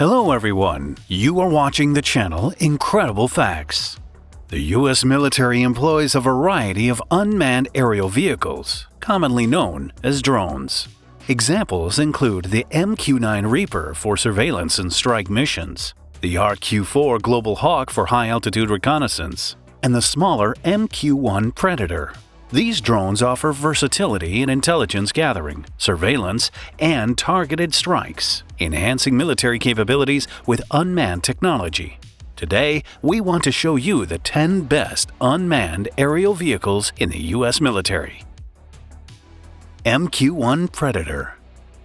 Hello everyone, you are watching the channel Incredible Facts. The U.S. military employs a variety of unmanned aerial vehicles, commonly known as drones. Examples include the MQ9 Reaper for surveillance and strike missions, the RQ-4 Global Hawk for high-altitude reconnaissance, and the smaller MQ1 Predator. These drones offer versatility in intelligence gathering, surveillance, and targeted strikes, enhancing military capabilities with unmanned technology. Today, we want to show you the 10 best unmanned aerial vehicles in the U.S. military. MQ1 Predator.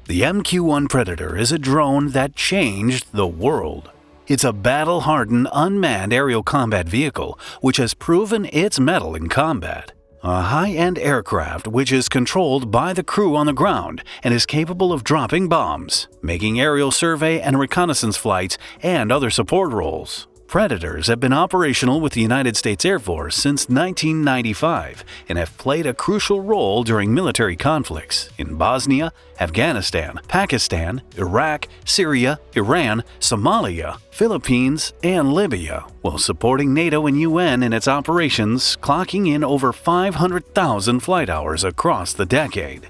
The MQ1 Predator is a drone that changed the world. It's a battle-hardened unmanned aerial combat vehicle which has proven its mettle in combat. A high-end aircraft which is controlled by the crew on the ground and is capable of dropping bombs, making aerial survey and reconnaissance flights, and other support roles. Predators have been operational with the United States Air Force since 1995 and have played a crucial role during military conflicts in Bosnia, Afghanistan, Pakistan, Iraq, Syria, Iran, Somalia, Philippines, and Libya, while supporting NATO and UN in its operations, clocking in over 500,000 flight hours across the decade.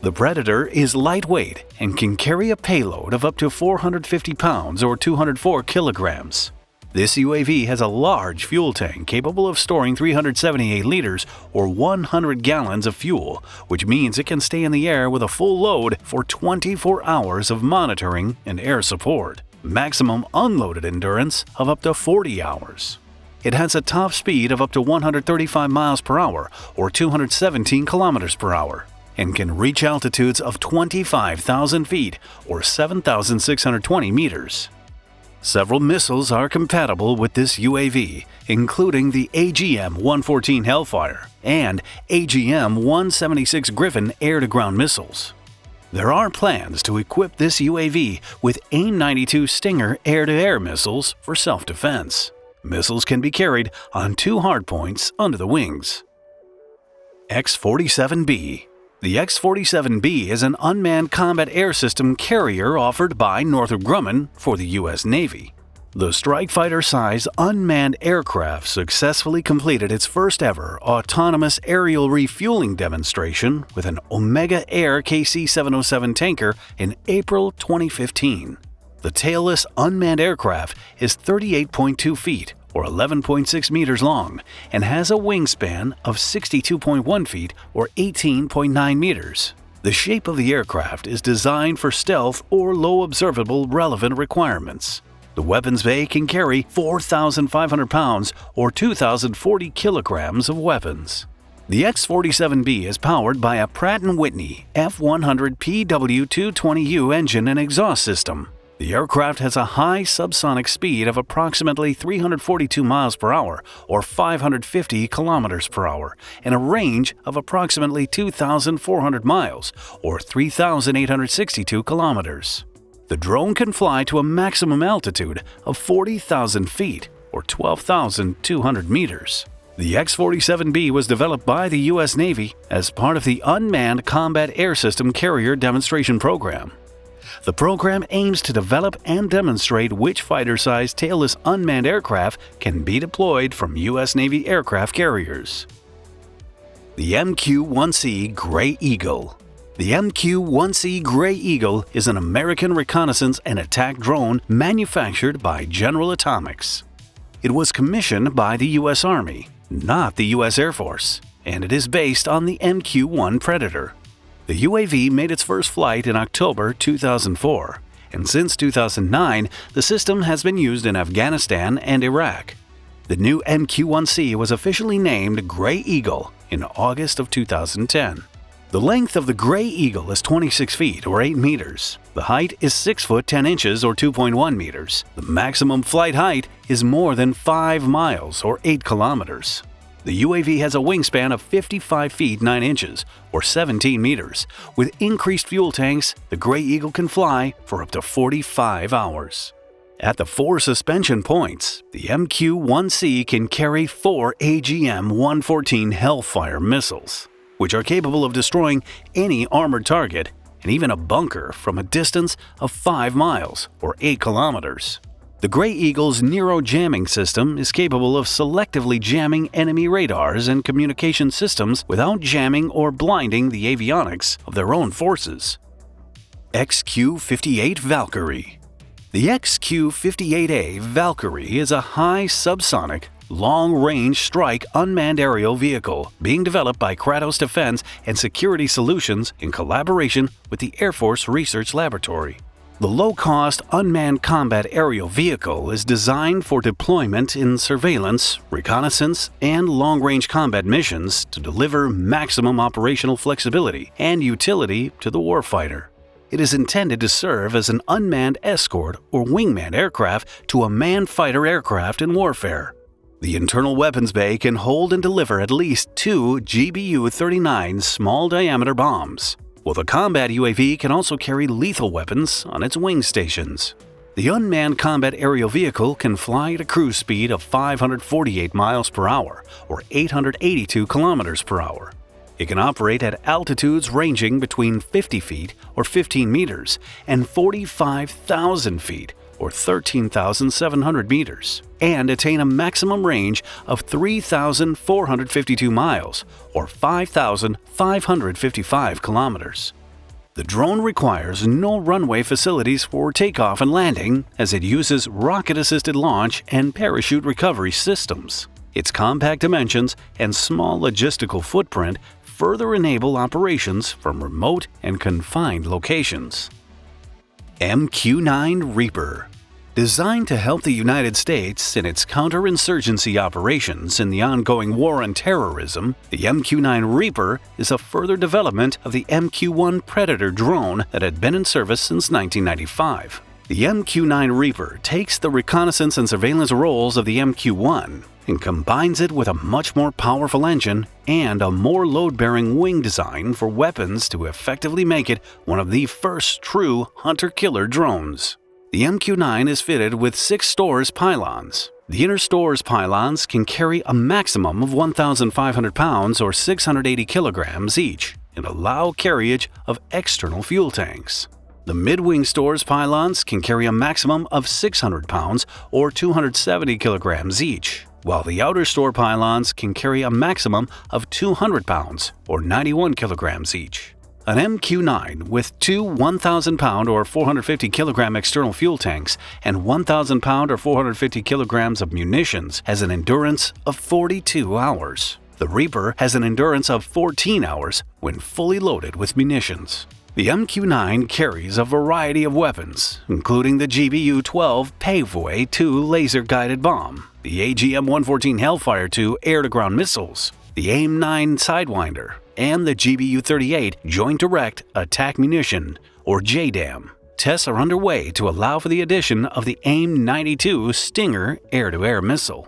The Predator is lightweight and can carry a payload of up to 450 pounds or 204 kilograms. This UAV has a large fuel tank capable of storing 378 liters or 100 gallons of fuel, which means it can stay in the air with a full load for 24 hours of monitoring and air support. Maximum unloaded endurance of up to 40 hours. It has a top speed of up to 135 miles per hour or 217 kilometers per hour and can reach altitudes of 25,000 feet or 7,620 meters. Several missiles are compatible with this UAV, including the AGM-114 Hellfire and AGM-176 Griffin air-to-ground missiles. There are plans to equip this UAV with AIM-92 Stinger air-to-air missiles for self-defense. Missiles can be carried on 2 hardpoints under the wings. X-47B. The X-47B is an unmanned combat air system carrier offered by Northrop Grumman for the U.S. Navy. The strike fighter-sized unmanned aircraft successfully completed its first-ever autonomous aerial refueling demonstration with an Omega Air KC-707 tanker in April 2015. The tailless unmanned aircraft is 38.2 feet or 11.6 meters long and has a wingspan of 62.1 feet or 18.9 meters. The shape of the aircraft is designed for stealth or low observable relevant requirements. The weapons bay can carry 4,500 pounds or 2,040 kilograms of weapons. The X-47B is powered by a Pratt & Whitney F100 PW220U engine and exhaust system. The aircraft has a high subsonic speed of approximately 342 miles per hour or 550 kilometers per hour and a range of approximately 2,400 miles or 3,862 kilometers. The drone can fly to a maximum altitude of 40,000 feet or 12,200 meters. The X-47B was developed by the U.S. Navy as part of the Unmanned Combat Air System Carrier Demonstration Program. The program aims to develop and demonstrate which fighter-sized tailless unmanned aircraft can be deployed from U.S. Navy aircraft carriers. The MQ1C Gray Eagle. The MQ1C Gray Eagle is an American reconnaissance and attack drone manufactured by General Atomics. It was commissioned by the U.S. Army, not the U.S. Air Force, and it is based on the MQ1 Predator. The UAV made its first flight in October 2004, and since 2009, the system has been used in Afghanistan and Iraq. The new MQ1C was officially named Gray Eagle in August of 2010. The length of the Gray Eagle is 26 feet or 8 meters. The height is 6 foot 10 inches or 2.1 meters. The maximum flight height is more than 5 miles or 8 kilometers. The UAV has a wingspan of 55 feet 9 inches or 17 meters. With increased fuel tanks, the Gray Eagle can fly for up to 45 hours. At the 4 suspension points, the MQ1C can carry 4 AGM-114 Hellfire missiles, which are capable of destroying any armored target and even a bunker from a distance of 5 miles or 8 kilometers. The Gray Eagle's Nero jamming system is capable of selectively jamming enemy radars and communication systems without jamming or blinding the avionics of their own forces. XQ58 Valkyrie. The XQ58A Valkyrie is a high subsonic, long-range strike unmanned aerial vehicle being developed by Kratos Defense and Security Solutions in collaboration with the Air Force Research Laboratory. The low-cost unmanned combat aerial vehicle is designed for deployment in surveillance, reconnaissance, and long-range combat missions to deliver maximum operational flexibility and utility to the warfighter. It is intended to serve as an unmanned escort or wingman aircraft to a manned fighter aircraft in warfare. The internal weapons bay can hold and deliver at least 2 GBU-39 small-diameter bombs, while the combat UAV can also carry lethal weapons on its wing stations. The unmanned combat aerial vehicle can fly at a cruise speed of 548 miles per hour or 882 kilometers per hour. It can operate at altitudes ranging between 50 feet or 15 meters and 45,000 feet or 13,700 meters, and attain a maximum range of 3,452 miles or 5,555 kilometers. The drone requires no runway facilities for takeoff and landing as it uses rocket-assisted launch and parachute recovery systems. Its compact dimensions and small logistical footprint further enable operations from remote and confined locations. MQ9 Reaper. Designed to help the United States in its counterinsurgency operations in the ongoing war on terrorism, the MQ9 Reaper is a further development of the MQ1 Predator drone that had been in service since 1995. The MQ9 Reaper takes the reconnaissance and surveillance roles of the MQ1 and combines it with a much more powerful engine and a more load-bearing wing design for weapons to effectively make it one of the first true hunter-killer drones. The MQ9 is fitted with 6 stores pylons. The inner stores pylons can carry a maximum of 1,500 pounds or 680 kilograms each and allow carriage of external fuel tanks. The mid-wing stores pylons can carry a maximum of 600 pounds or 270 kilograms each, while the outer store pylons can carry a maximum of 200 pounds or 91 kilograms each. An MQ9 with 2 1,000-pound or 450 kilogram external fuel tanks and 1,000-pound or 450 kilograms of munitions has an endurance of 42 hours. The Reaper has an endurance of 14 hours when fully loaded with munitions. The MQ9 carries a variety of weapons, including the GBU-12 Paveway 2 laser-guided bomb, the AGM-114 Hellfire 2 air-to-ground missiles, the AIM-9 Sidewinder, and the GBU-38 Joint Direct Attack Munition, or JDAM. Tests are underway to allow for the addition of the AIM-92 Stinger air-to-air missile.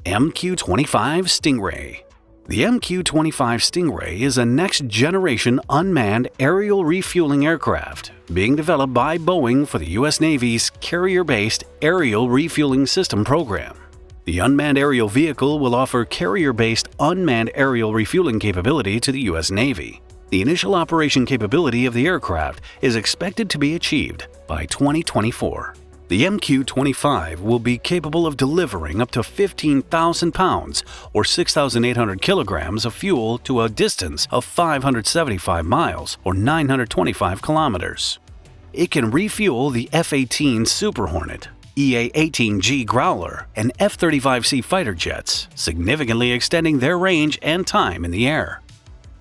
MQ-25 Stingray. The MQ-25 Stingray is a next-generation unmanned aerial refueling aircraft being developed by Boeing for the U.S. Navy's Carrier-Based Aerial Refueling System program. The unmanned aerial vehicle will offer carrier-based unmanned aerial refueling capability to the U.S. Navy. The initial operation capability of the aircraft is expected to be achieved by 2024. The MQ-25 will be capable of delivering up to 15,000 pounds or 6,800 kilograms of fuel to a distance of 575 miles or 925 kilometers. It can refuel the F-18 Super Hornet, EA-18G Growler, and F-35C fighter jets, significantly extending their range and time in the air.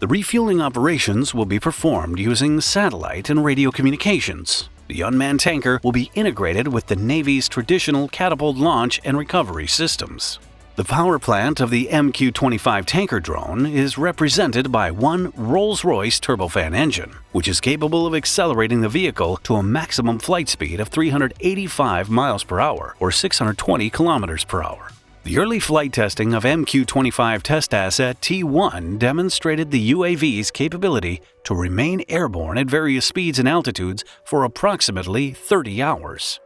The refueling operations will be performed using satellite and radio communications. The unmanned tanker will be integrated with the Navy's traditional catapult launch and recovery systems. The power plant of the MQ-25 tanker drone is represented by one Rolls-Royce turbofan engine, which is capable of accelerating the vehicle to a maximum flight speed of 385 miles per hour or 620 kilometers per hour. The early flight testing of MQ-25 test asset T1 demonstrated the UAV's capability to remain airborne at various speeds and altitudes for approximately 30 hours.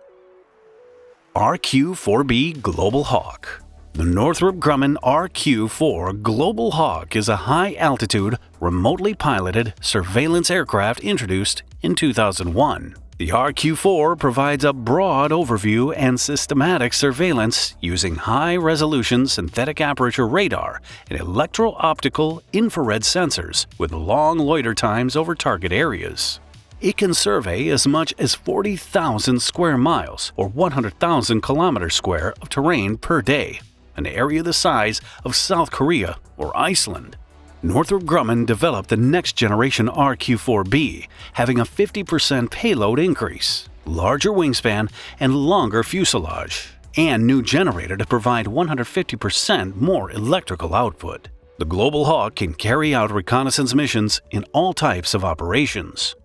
RQ-4B Global Hawk. The Northrop Grumman RQ-4 Global Hawk is a high-altitude, remotely piloted surveillance aircraft introduced in 2001. The RQ-4 provides a broad overview and systematic surveillance using high-resolution synthetic aperture radar and electro-optical infrared sensors with long loiter times over target areas. It can survey as much as 40,000 square miles or 100,000 kilometers square of terrain per day, an area the size of South Korea or Iceland. Northrop Grumman developed the next-generation RQ-4B, having a 50% payload increase, larger wingspan, and longer fuselage, and new generator to provide 150% more electrical output. The Global Hawk can carry out reconnaissance missions in all types of operations.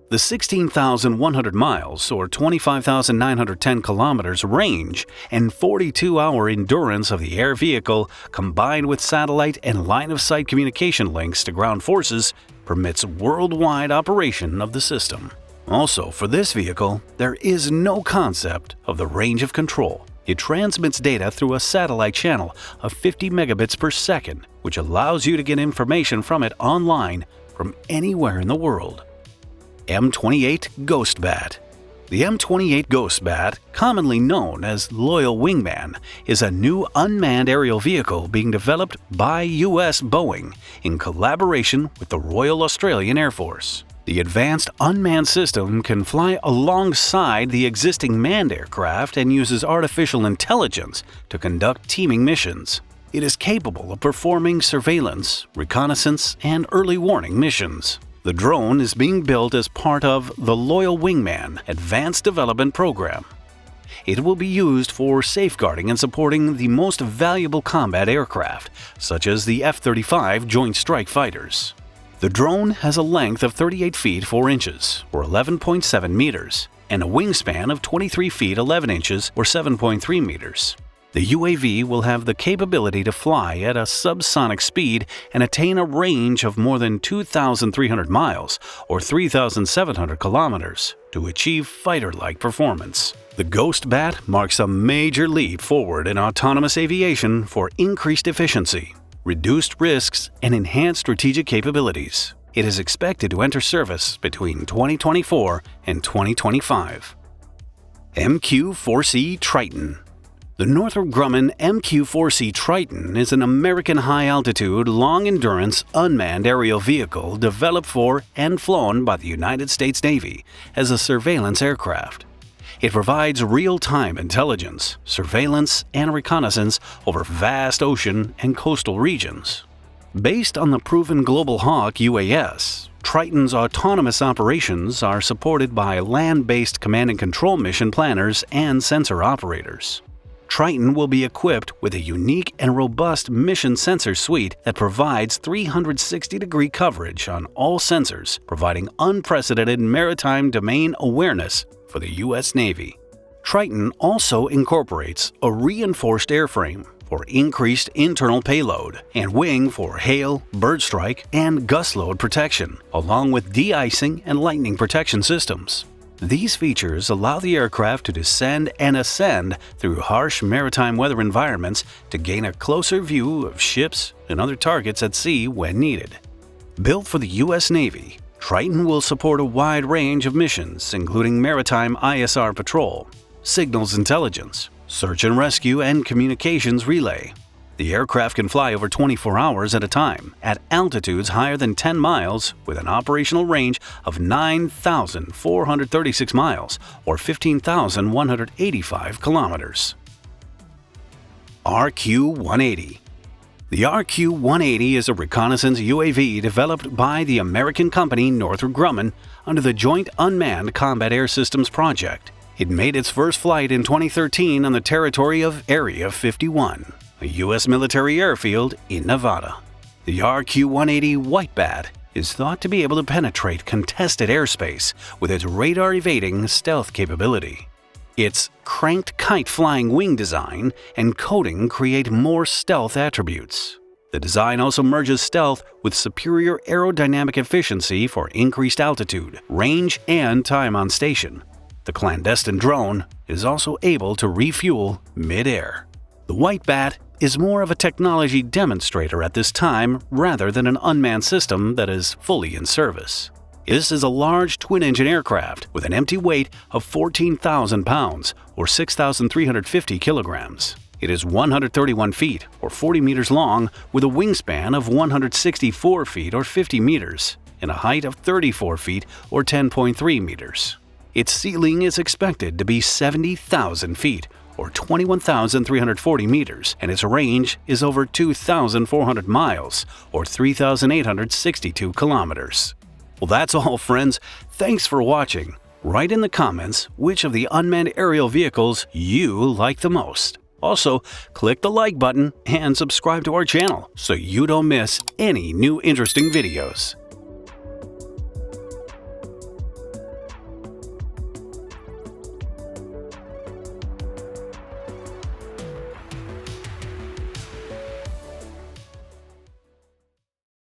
The 16,100 miles or 25,910 kilometers range and 42-hour endurance of the air vehicle, combined with satellite and line-of-sight communication links to ground forces, permits worldwide operation of the system. Also, for this vehicle, there is no concept of the range of control. It transmits data through a satellite channel of 50 megabits per second, which allows you to get information from it online from anywhere in the world. M28 GhostBat. The M28 GhostBat, commonly known as Loyal Wingman, is a new unmanned aerial vehicle being developed by U.S. Boeing in collaboration with the Royal Australian Air Force. The advanced unmanned system can fly alongside the existing manned aircraft and uses artificial intelligence to conduct teaming missions. It is capable of performing surveillance, reconnaissance, and early warning missions. The drone is being built as part of the Loyal Wingman Advanced Development Program. It will be used for safeguarding and supporting the most valuable combat aircraft, such as the F-35 Joint Strike Fighters. The drone has a length of 38 feet 4 inches, or 11.7 meters, and a wingspan of 23 feet 11 inches, or 7.3 meters. The UAV will have the capability to fly at a subsonic speed and attain a range of more than 2,300 miles or 3,700 kilometers to achieve fighter-like performance. The GhostBat marks a major leap forward in autonomous aviation for increased efficiency, reduced risks, and enhanced strategic capabilities. It is expected to enter service between 2024 and 2025. MQ4C Triton. The Northrop Grumman MQ4C Triton is an American high-altitude, long-endurance, unmanned aerial vehicle developed for and flown by the United States Navy as a surveillance aircraft. It provides real-time intelligence, surveillance, and reconnaissance over vast ocean and coastal regions. Based on the proven Global Hawk UAS, Triton's autonomous operations are supported by land-based command and control mission planners and sensor operators. Triton will be equipped with a unique and robust mission sensor suite that provides 360-degree coverage on all sensors, providing unprecedented maritime domain awareness for the U.S. Navy. Triton also incorporates a reinforced airframe for increased internal payload and wing for hail, bird strike, and gust load protection, along with de-icing and lightning protection systems. These features allow the aircraft to descend and ascend through harsh maritime weather environments to gain a closer view of ships and other targets at sea when needed. Built for the U.S. Navy, Triton will support a wide range of missions, including maritime ISR patrol, signals intelligence, search and rescue, and communications relay. The aircraft can fly over 24 hours at a time at altitudes higher than 10 miles with an operational range of 9,436 miles or 15,185 kilometers. RQ-180. The RQ-180 is a reconnaissance UAV developed by the American company Northrop Grumman under the Joint Unmanned Combat Air Systems project. It made its first flight in 2013 on the territory of Area 51. A U.S. military airfield in Nevada. The RQ-180 Whitebat is thought to be able to penetrate contested airspace with its radar-evading stealth capability. Its cranked kite-flying wing design and coating create more stealth attributes. The design also merges stealth with superior aerodynamic efficiency for increased altitude, range, and time on station. The clandestine drone is also able to refuel mid-air. The Whitebat is more of a technology demonstrator at this time rather than an unmanned system that is fully in service. This is a large twin-engine aircraft with an empty weight of 14,000 pounds or 6,350 kilograms. It is 131 feet or 40 meters long with a wingspan of 164 feet or 50 meters and a height of 34 feet or 10.3 meters. Its ceiling is expected to be 70,000 feet or 21,340 meters, and its range is over 2,400 miles or 3,862 kilometers. Well, that's all, friends. Thanks for watching. Write in the comments which of the unmanned aerial vehicles you like the most. Also, click the like button and subscribe to our channel so you don't miss any new interesting videos.